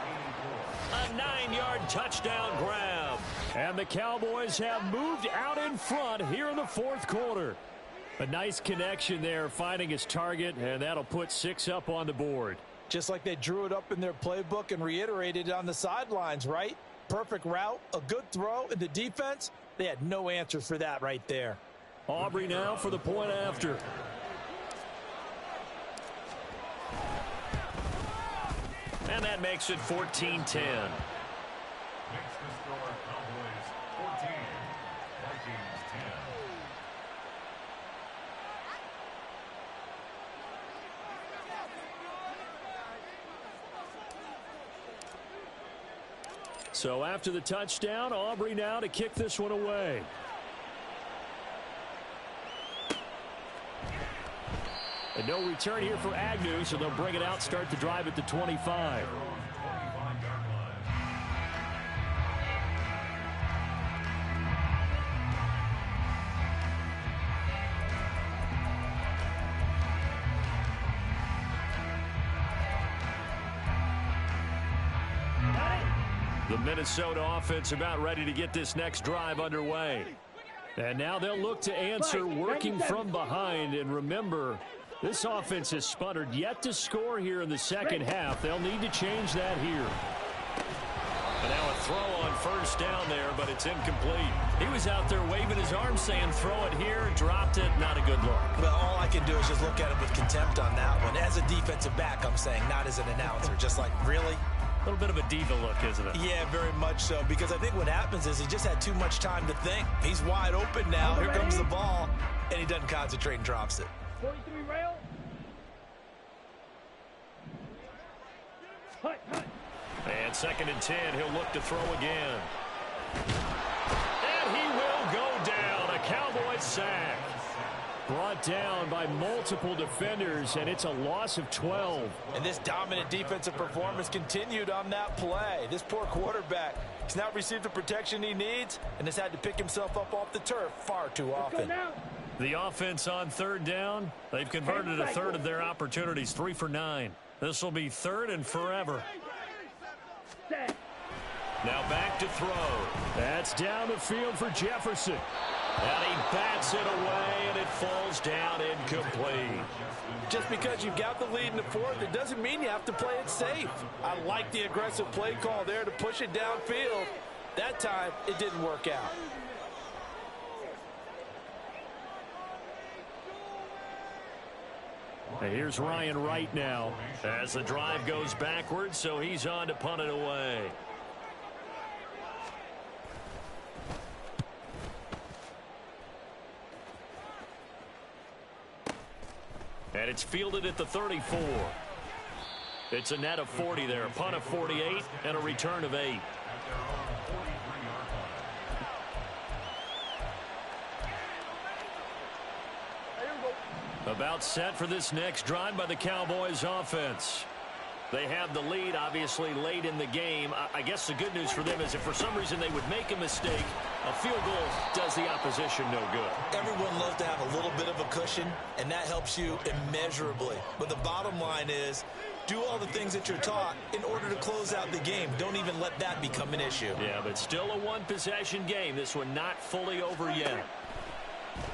A 9-yard touchdown grab. And the Cowboys have moved out in front here in the fourth quarter. A nice connection there, finding his target, and that'll put 6 up on the board. Just like they drew it up in their playbook and reiterated it on the sidelines, right? Perfect route, a good throw, and the defense, they had no answer for that right there. Aubrey now for the point after. And that makes it 14-10. Makes the score Cowboys 14, Vikings 10. So after the touchdown, Aubrey now to kick this one away. And no return here for Agnew, so they'll bring it out, start the drive at the 25. The Minnesota offense about ready to get this next drive underway. And now they'll look to answer working from behind. And remember, this offense has sputtered yet to score here in the second half. They'll need to change that here. And now a throw on first down there, but it's incomplete. He was out there waving his arms saying throw it here, dropped it, not a good look. Well, all I can do is just look at him with contempt on that one. As a defensive back, I'm saying, not as an announcer. Just like, really? A little bit of a diva look, isn't it? Yeah, very much so, because I think what happens is he just had too much time to think. He's wide open now. Here comes the ball, and he doesn't concentrate and drops it. 43 rail. Hut. And 2nd and 10, he'll look to throw again. And he will go down. A Cowboys sack. Brought down by multiple defenders, and it's a loss of 12. And this dominant defensive performance continued on that play. This poor quarterback has not received the protection he needs and has had to pick himself up off the turf far too often. The offense on 3rd down, they've converted a third of their opportunities, 3 for 9. This will be 3rd and forever. Now back to throw. That's down the field for Jefferson. And he bats it away, and it falls down incomplete. Just because you've got the lead in the fourth, it doesn't mean you have to play it safe. I like the aggressive play call there to push it downfield. That time, it didn't work out. And here's Ryan Wright now as the drive goes backwards, so he's on to punt it away. And it's fielded at the 34. It's a net of 40 there. A punt of 48 and a return of 8. About set for this next drive by the Cowboys offense. They have the lead, obviously, late in the game. I guess the good news for them is if for some reason they would make a mistake, a field goal does the opposition no good. Everyone loves to have a little bit of a cushion, and that helps you immeasurably. But the bottom line is, do all the things that you're taught in order to close out the game. Don't even let that become an issue. Yeah, but still a one-possession game. This one not fully over yet.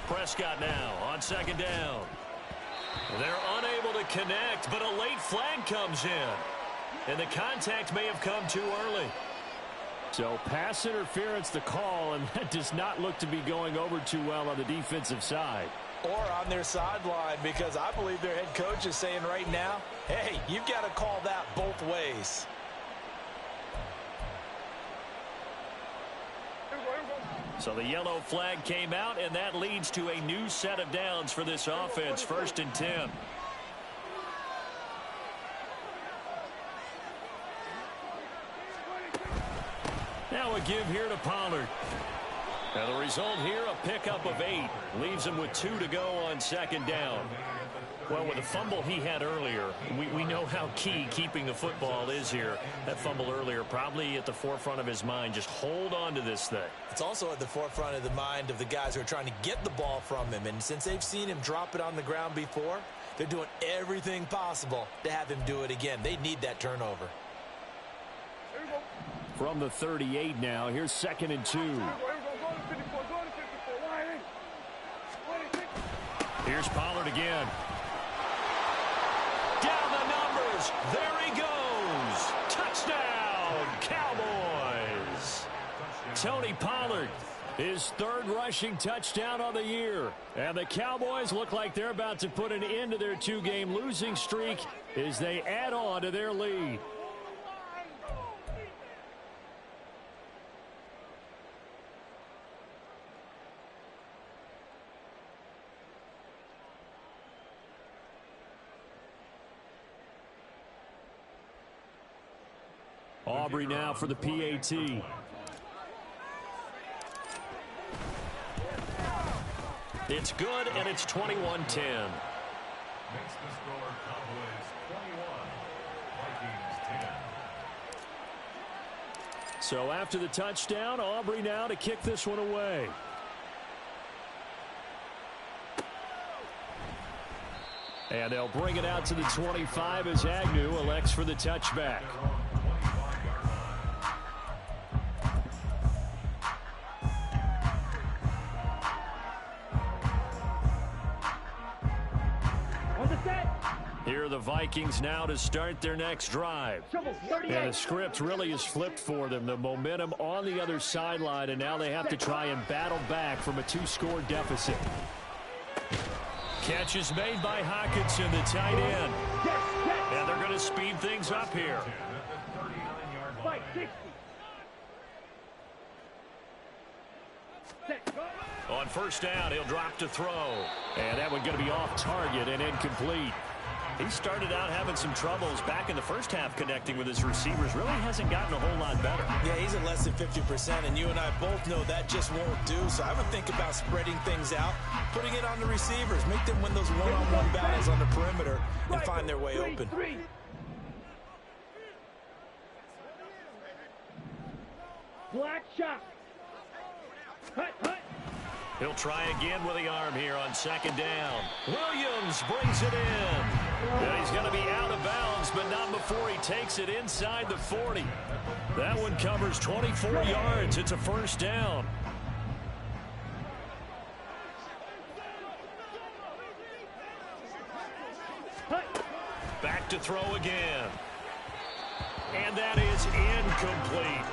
Prescott now on 2nd down. They're unable to connect, but a late flag comes in. And the contact may have come too early. So pass interference the call, and that does not look to be going over too well on the defensive side. Or on their sideline, because I believe their head coach is saying right now, hey, you've got to call that both ways. So the yellow flag came out, and that leads to a new set of downs for this offense. 1st and 10. Now a give here to Pollard. And the result here, a pickup of 8. Leaves him with 2 to go on 2nd down. Well, with the fumble he had earlier, we know how key keeping the football is here. That fumble earlier probably at the forefront of his mind. Just hold on to this thing. It's also at the forefront of the mind of the guys who are trying to get the ball from him. And since they've seen him drop it on the ground before, they're doing everything possible to have him do it again. They need that turnover. From the 38 now, here's 2nd and 2. Here's Pollard again. Down the numbers. There he goes. Touchdown, Cowboys. Tony Pollard, his 3rd rushing touchdown on the year. And the Cowboys look like they're about to put an end to their 2-game losing streak as they add on to their lead. Aubrey now for the PAT. It's good, and it's 21-10. Makes the score Cowboys 21, Vikings 10. So after the touchdown, Aubrey now to kick this one away. And they'll bring it out to the 25 as Agnew elects for the touchback. Here are the Vikings now to start their next drive. And the script really is flipped for them. The momentum on the other sideline, and now they have to try and battle back from a 2-score deficit. Catch is made by Hockenson, the tight end. And they're going to speed things up here. On 1st down, he'll drop to throw. And that one going to be off target and incomplete. He started out having some troubles back in the first half connecting with his receivers. Really hasn't gotten a whole lot better. Yeah, he's at less than 50%, and you and I both know that just won't do. So I would think about spreading things out, putting it on the receivers, make them win those one-on-one battles on the perimeter, and find their way open. Black shot. Hut, hut. He'll try again with the arm here on 2nd down. Williams brings it in. And he's going to be out of bounds, but not before he takes it inside the 40. That one covers 24 yards. It's a 1st down. Back to throw again. And that is incomplete.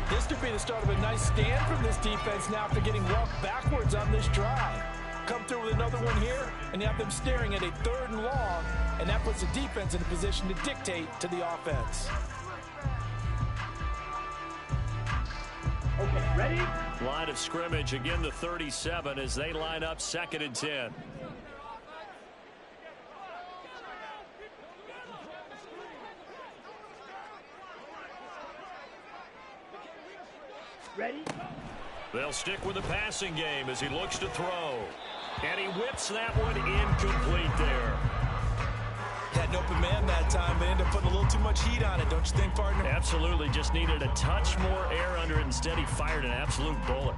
This could be the start of a nice stand from this defense now after getting walked backwards on this drive. Come through with another one here, and you have them staring at a 3rd and long, and that puts the defense in a position to dictate to the offense. Okay, ready? Line of scrimmage, again the 37 as they line up 2nd and 10. Ready? They'll stick with the passing game as he looks to throw. And he whips that one incomplete there. Had an open man that time, but ended up putting a little too much heat on it, don't you think, partner? Absolutely, just needed a touch more air under it. Instead, he fired an absolute bullet.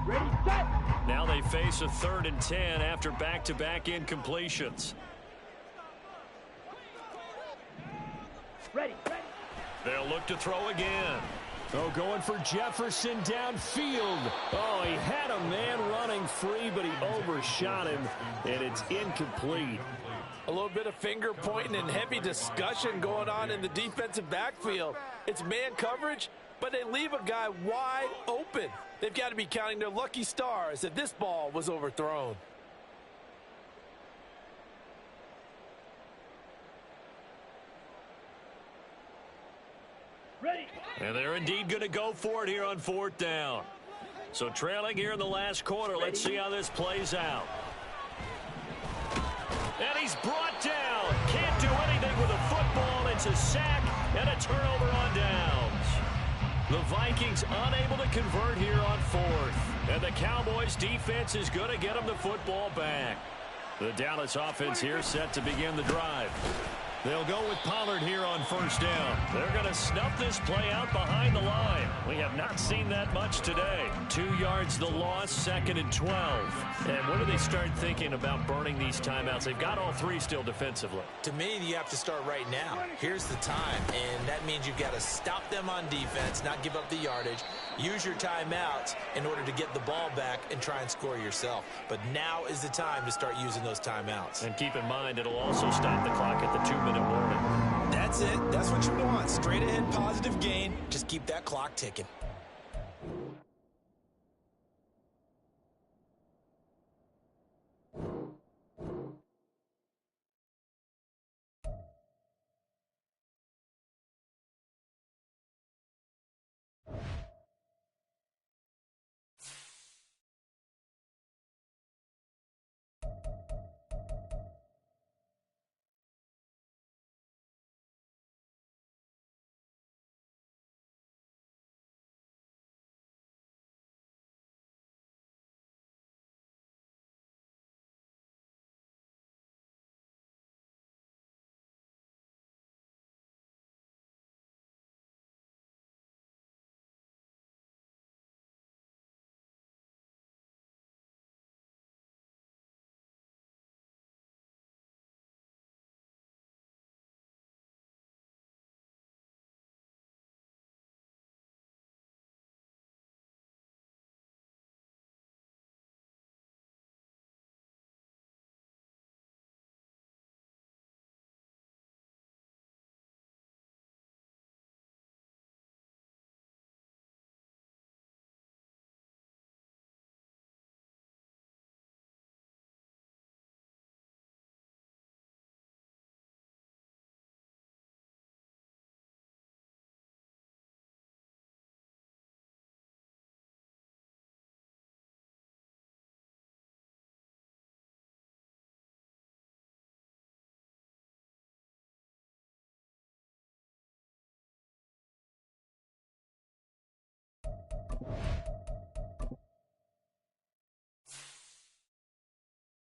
Ready, set. Now they face a 3rd and 10 after back-to-back incompletions. Ready, ready. They'll look to throw again. Oh, going for Jefferson downfield. Oh, he had a man running free, but he overshot him, and it's incomplete. A little bit of finger pointing and heavy discussion going on in the defensive backfield. It's man coverage, but they leave a guy wide open. They've got to be counting their lucky stars that this ball was overthrown. Ready. And they're indeed going to go for it here on 4th down. So trailing here in the last quarter. Let's see how this plays out. And he's brought down. Can't do anything with a football. And It's a sack and a turnover on downs. The Vikings unable to convert here on fourth. And the Cowboys defense is going to get them the football back. The Dallas offense here set to begin the drive. They'll go with Pollard here on first down. They're going to snuff this play out behind the line. We have not seen that much today. 2 yards the loss, 2nd and 12. And when do they start thinking about burning these timeouts? They've got all 3 still defensively. To me, you have to start right now. Here's the time, and that means you've got to stop them on defense, not give up the yardage, use your timeouts in order to get the ball back and try and score yourself. But now is the time to start using those timeouts. And keep in mind, it'll also stop the clock at the 2-minute warning. That's it. That's what you want. Straight ahead positive gain. Just keep that clock ticking.